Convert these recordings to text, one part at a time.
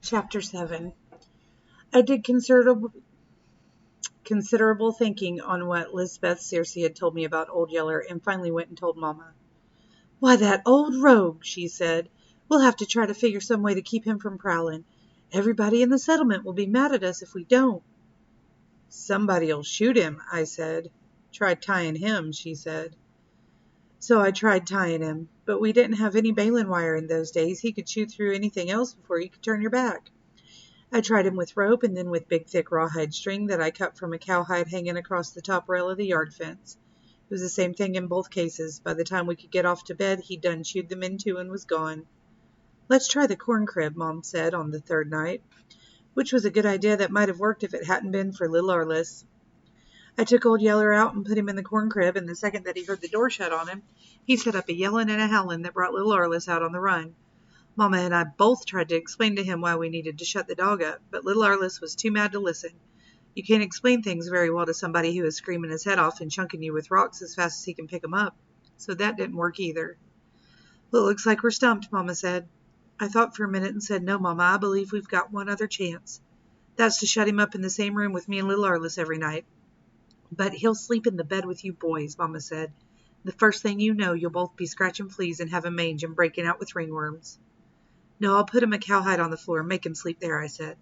Chapter 7. I did considerable thinking on what Lisbeth Searcy had told me about Old Yeller, and finally went and told Mama. "Why, that old rogue," she said. "We'll have to try to figure some way to keep him from prowling. Everybody in the settlement will be mad at us if we don't." "Somebody'll shoot him," I said. "Try tying him," she said. So I tried tying him, but we didn't have any baling wire in those days. He could shoot through anything else before you could turn your back. I tried him with rope and then with big thick rawhide string that I cut from a cowhide hanging across the top rail of the yard fence. It was the same thing in both cases. By the time we could get off to bed, he'd done chewed them in two and was gone. "Let's try the corn crib," Mom said on the third night, which was a good idea that might have worked if it hadn't been for little Arliss. I took Old Yeller out and put him in the corn crib, and the second that he heard the door shut on him, he set up a yelling and a howling that brought little Arliss out on the run. Mama and I both tried to explain to him why we needed to shut the dog up, but little Arliss was too mad to listen. You can't explain things very well to somebody who is screaming his head off and chunking you with rocks as fast as he can pick 'em up, so that didn't work either. "Well, it looks like we're stumped," Mama said. I thought for a minute and said, "No, Mama, I believe we've got one other chance. That's to shut him up in the same room with me and little Arliss every night." "But he'll sleep in the bed with you boys," Mama said. "The first thing you know, you'll both be scratching fleas and having mange and breaking out with ringworms." "No, I'll put him a cowhide on the floor and make him sleep there," I said.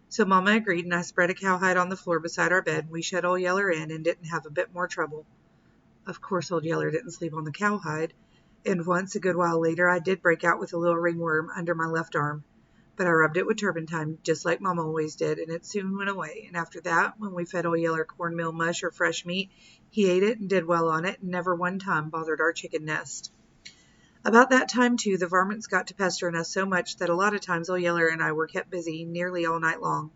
So Mama agreed, and I spread a cowhide on the floor beside our bed, and we shut Old Yeller in and didn't have a bit more trouble. Of course, Old Yeller didn't sleep on the cowhide, and once, a good while later, I did break out with a little ringworm under my left arm. But I rubbed it with turpentine, just like Mama always did, and it soon went away. And after that, when we fed Old Yeller cornmeal mush or fresh meat, he ate it and did well on it, and never one time bothered our chicken nest. About that time, too, the varmints got to pestering us so much that a lot of times Old Yeller and I were kept busy nearly all night long.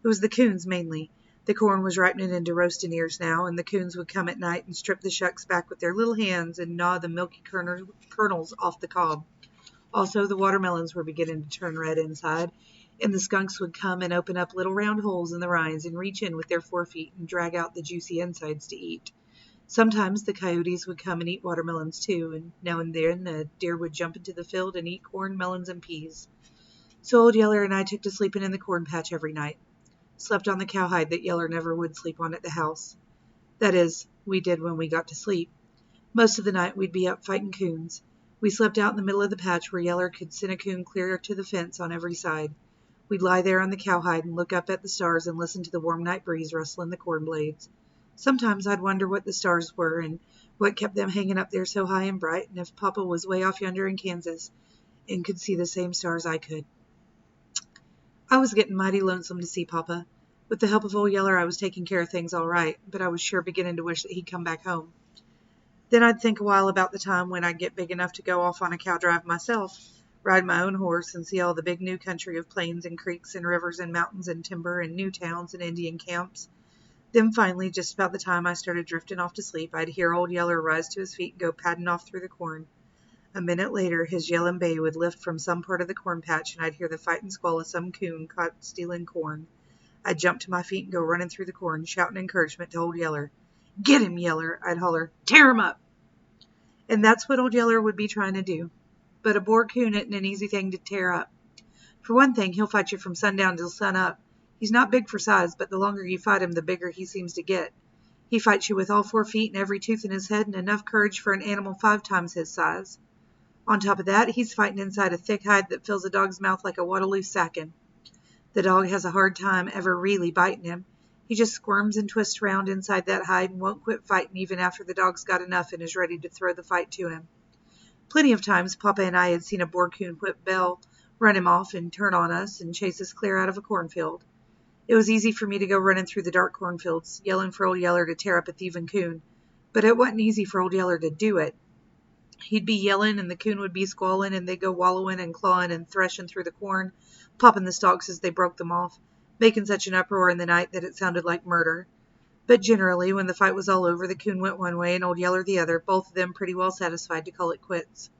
It was the coons, mainly. The corn was ripening into roasting ears now, and the coons would come at night and strip the shucks back with their little hands and gnaw the milky kernels off the cob. Also, the watermelons were beginning to turn red inside, and the skunks would come and open up little round holes in the rinds and reach in with their forefeet and drag out the juicy insides to eat. Sometimes the coyotes would come and eat watermelons too, and now and then a deer would jump into the field and eat corn, melons, and peas. So Old Yeller and I took to sleeping in the corn patch every night. Slept on the cowhide that Yeller never would sleep on at the house. That is, we did when we got to sleep. Most of the night we'd be up fighting coons. We slept out in the middle of the patch where Yeller could send a coon clear to the fence on every side. We'd lie there on the cowhide and look up at the stars and listen to the warm night breeze rustling the corn blades. Sometimes I'd wonder what the stars were and what kept them hanging up there so high and bright, and if Papa was way off yonder in Kansas and could see the same stars I could. I was getting mighty lonesome to see Papa. With the help of Old Yeller, I was taking care of things all right, but I was sure beginning to wish that he'd come back home. Then I'd think a while about the time when I'd get big enough to go off on a cow drive myself, ride my own horse, and see all the big new country of plains and creeks and rivers and mountains and timber and new towns and Indian camps. Then finally, just about the time I started drifting off to sleep, I'd hear Old Yeller rise to his feet and go padding off through the corn. A minute later, his yelling bay would lift from some part of the corn patch, and I'd hear the fighting squall of some coon caught stealing corn. I'd jump to my feet and go running through the corn, shouting encouragement to Old Yeller. "Get him, Yeller!" I'd holler. "Tear him up!" And that's what Old Yeller would be trying to do. But a boar coon isn't an easy thing to tear up. For one thing, he'll fight you from sundown till sun up. He's not big for size, but the longer you fight him, the bigger he seems to get. He fights you with all 4 feet and every tooth in his head and enough courage for an animal 5 times his size. On top of that, he's fighting inside a thick hide that fills a dog's mouth like a Waterloo sacking. The dog has a hard time ever really biting him. He just squirms and twists around inside that hide and won't quit fighting even after the dog's got enough and is ready to throw the fight to him. Plenty of times Papa and I had seen a boar coon whip Belle, run him off and turn on us and chase us clear out of a cornfield. It was easy for me to go running through the dark cornfields, yelling for Old Yeller to tear up a thieving coon, but it wasn't easy for Old Yeller to do it. He'd be yelling, and the coon would be squalling, and they'd go wallowing and clawing and threshing through the corn, popping the stalks as they broke them off, making such an uproar in the night that it sounded like murder. But generally, when the fight was all over, the coon went one way and Old Yeller the other, both of them pretty well satisfied to call it quits.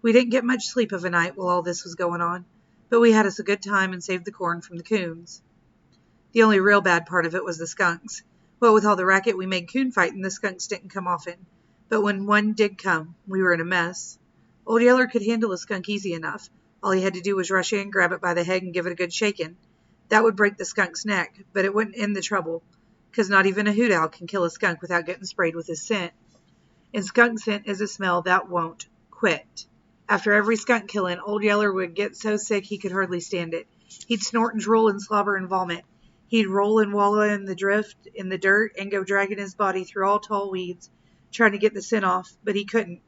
We didn't get much sleep of a night while all this was going on, but we had us a good time and saved the corn from the coons. The only real bad part of it was the skunks. What with all the racket we made coon fighting, the skunks didn't come often. But when one did come, we were in a mess. Old Yeller could handle a skunk easy enough, All he had to do was rush in, grab it by the head, and give it a good shaking. That would break the skunk's neck, but it wouldn't end the trouble, 'cause not even a hoot owl can kill a skunk without getting sprayed with his scent. And skunk scent is a smell that won't quit. After every skunk killing, Old Yeller would get so sick he could hardly stand it. He'd snort and drool and slobber and vomit. He'd roll and wallow in the drift, in the dirt, and go dragging his body through all tall weeds, trying to get the scent off, but he couldn't.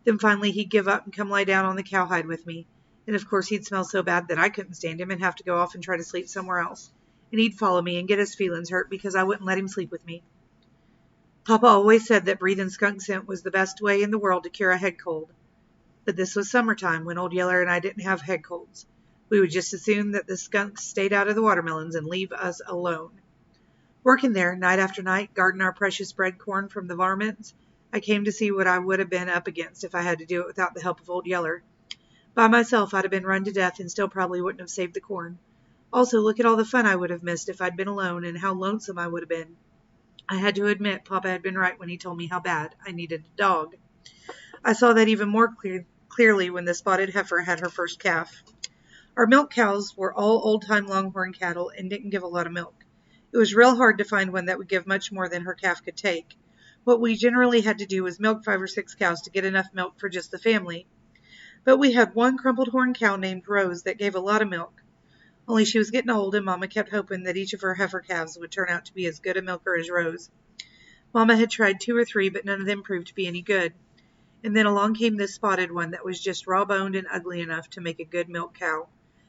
Then finally he'd give up and come lie down on the cowhide with me. And of course he'd smell so bad that I couldn't stand him and have to go off and try to sleep somewhere else. And he'd follow me and get his feelings hurt because I wouldn't let him sleep with me. Papa always said that breathing skunk scent was the best way in the world to cure a head cold. But this was summertime when Old Yeller and I didn't have head colds. We would just assume that the skunks stayed out of the watermelons and leave us alone. Working there, night after night, guarding our precious bread corn from the varmints, I came to see what I would have been up against if I had to do it without the help of Old Yeller. By myself, I'd have been run to death and still probably wouldn't have saved the corn. Also, look at all the fun I would have missed if I'd been alone and how lonesome I would have been. I had to admit Papa had been right when he told me how bad I needed a dog. I saw that even more clearly when the spotted heifer had her first calf. Our milk cows were all old-time longhorn cattle and didn't give a lot of milk. It was real hard to find one that would give much more than her calf could take. What we generally had to do was milk 5 or 6 cows to get enough milk for just the family. But we had one crumpled horn cow named Rose that gave a lot of milk. Only she was getting old, and Mama kept hoping that each of her heifer calves would turn out to be as good a milker as Rose. Mama had tried 2 or 3, but none of them proved to be any good. And then along came this spotted one that was just raw-boned and ugly enough to make a good milk cow.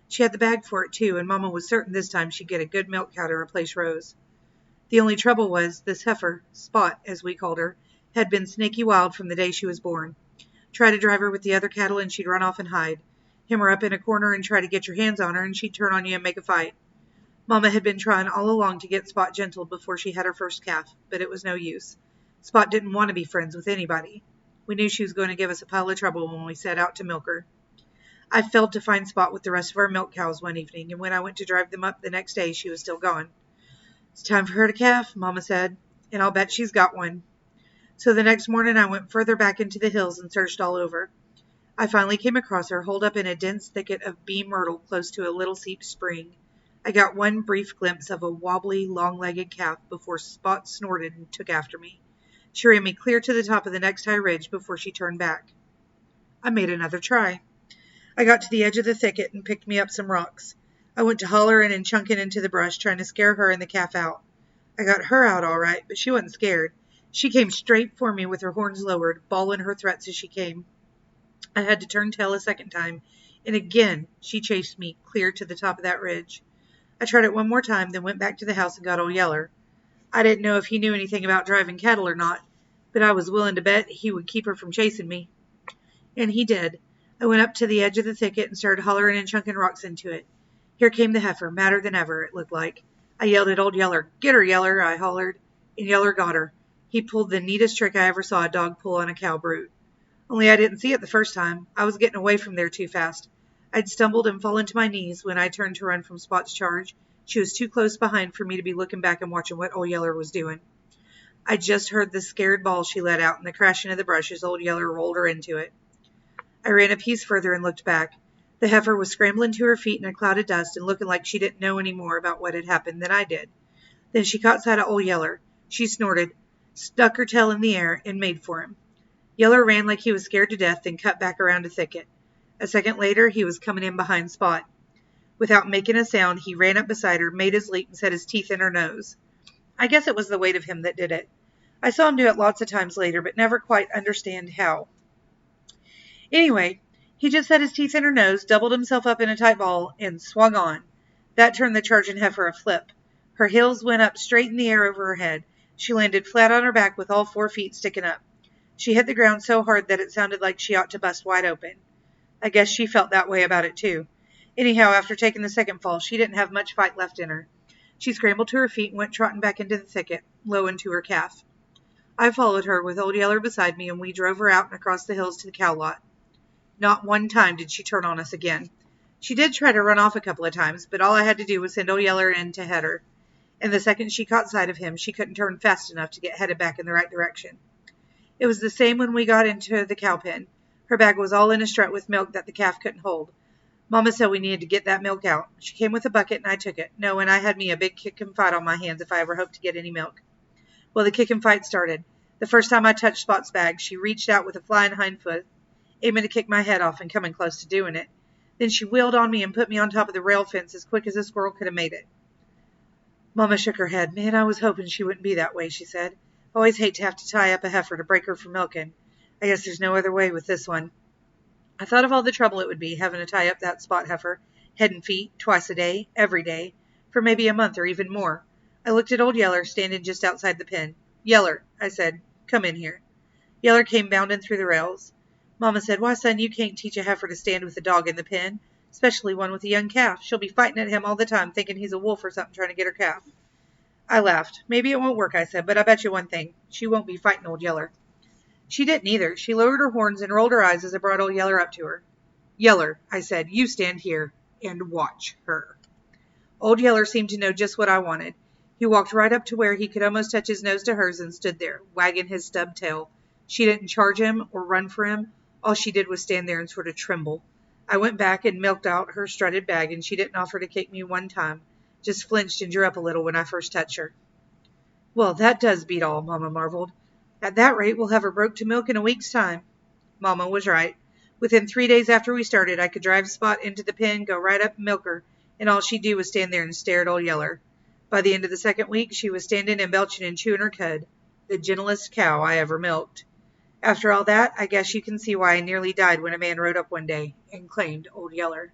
She had the bag for it, too, and Mama was certain this time she'd get a good milk cow to replace Rose. The only trouble was, this heifer, Spot, as we called her, had been snaky wild from the day she was born. Try to drive her with the other cattle, and she'd run off and hide. Hem her up in a corner and try to get your hands on her, and she'd turn on you and make a fight. Mama had been trying all along to get Spot gentled before she had her first calf, but it was no use. Spot didn't want to be friends with anybody. We knew she was going to give us a pile of trouble when we set out to milk her. I failed to find Spot with the rest of our milk cows one evening, and when I went to drive them up the next day, she was still gone. It's time for her to calf, Mama said, and I'll bet she's got one. So the next morning I went further back into the hills and searched all over. I finally came across her, holed up in a dense thicket of bee myrtle close to a little steep spring. I got one brief glimpse of a wobbly, long-legged calf before Spot snorted and took after me. She ran me clear to the top of the next high ridge before she turned back. I made another try. I got to the edge of the thicket and picked me up some rocks. I went to hollering and chunking into the brush, trying to scare her and the calf out. I got her out all right, but she wasn't scared. She came straight for me with her horns lowered, bawling her threats as she came. I had to turn tail a second time, and again she chased me clear to the top of that ridge. I tried it one more time, then went back to the house and got Old Yeller. I didn't know if he knew anything about driving cattle or not, but I was willing to bet he would keep her from chasing me. And he did. I went up to the edge of the thicket and started hollering and chunking rocks into it. Here came the heifer, madder than ever, it looked like. I yelled at Old Yeller. "Get her, Yeller," I hollered, and Yeller got her. He pulled the neatest trick I ever saw a dog pull on a cow brute. Only I didn't see it the first time. I was getting away from there too fast. I'd stumbled and fallen to my knees when I turned to run from Spot's charge. She was too close behind for me to be looking back and watching what Old Yeller was doing. I just heard the scared bawl she let out and the crashing of the brush as Old Yeller rolled her into it. I ran a piece further and looked back. The heifer was scrambling to her feet in a cloud of dust and looking like she didn't know any more about what had happened than I did. Then she caught sight of Old Yeller. She snorted, stuck her tail in the air, and made for him. Yeller ran like he was scared to death, then cut back around a thicket. A second later, he was coming in behind Spot. Without making a sound, he ran up beside her, made his leap, and set his teeth in her nose. I guess it was the weight of him that did it. I saw him do it lots of times later, but never quite understand how. Anyway, he just set his teeth in her nose, doubled himself up in a tight ball, and swung on. That turned the charging heifer a flip. Her heels went up straight in the air over her head. She landed flat on her back with all 4 feet sticking up. She hit the ground so hard that it sounded like she ought to bust wide open. I guess she felt that way about it, too. Anyhow, after taking the second fall, she didn't have much fight left in her. She scrambled to her feet and went trotting back into the thicket, low into her calf. I followed her with Old Yeller beside me, and we drove her out and across the hills to the cow lot. Not one time did she turn on us again. She did try to run off a couple of times, but all I had to do was send Old Yeller in to head her. And the second she caught sight of him, she couldn't turn fast enough to get headed back in the right direction. It was the same when we got into the cow pen. Her bag was all in a strut with milk that the calf couldn't hold. Mama said we needed to get that milk out. She came with a bucket and I took it, knowing I had me a big kick and fight on my hands if I ever hoped to get any milk. Well, the kick and fight started. The first time I touched Spot's bag, she reached out with a flying hind foot, aiming to kick my head off and coming close to doing it. Then she wheeled on me and put me on top of the rail fence as quick as a squirrel could have made it. Mama shook her head. Man, I was hoping she wouldn't be that way, she said. Always hate to have to tie up a heifer to break her from milking. I guess there's no other way with this one. I thought of all the trouble it would be having to tie up that Spot heifer, head and feet, twice a day, every day, for maybe a month or even more. I looked at old Yeller standing just outside the pen. Yeller, I said, come in here. Yeller came bounding through the rails. Mama said, why, son, you can't teach a heifer to stand with a dog in the pen, especially one with a young calf. She'll be fighting at him all the time, thinking he's a wolf or something trying to get her calf. I laughed. Maybe it won't work, I said, but I bet you one thing. She won't be fighting old Yeller. She didn't either. She lowered her horns and rolled her eyes as I brought old Yeller up to her. Yeller, I said, you stand here and watch her. Old Yeller seemed to know just what I wanted. He walked right up to where he could almost touch his nose to hers and stood there, wagging his stubbed tail. She didn't charge him or run for him. All she did was stand there and sort of tremble. I went back and milked out her strutted bag, and she didn't offer to kick me one time, just flinched and drew up a little when I first touched her. Well, that does beat all, Mama marveled. At that rate, we'll have her broke to milk in a week's time. Mama was right. Within 3 days after we started, I could drive Spot into the pen, go right up and milk her, and all she'd do was stand there and stare at old Yeller. By the end of the second week, she was standing and belching and chewing her cud, the gentlest cow I ever milked. After all that, I guess you can see why I nearly died when a man rode up one day and claimed old Yeller.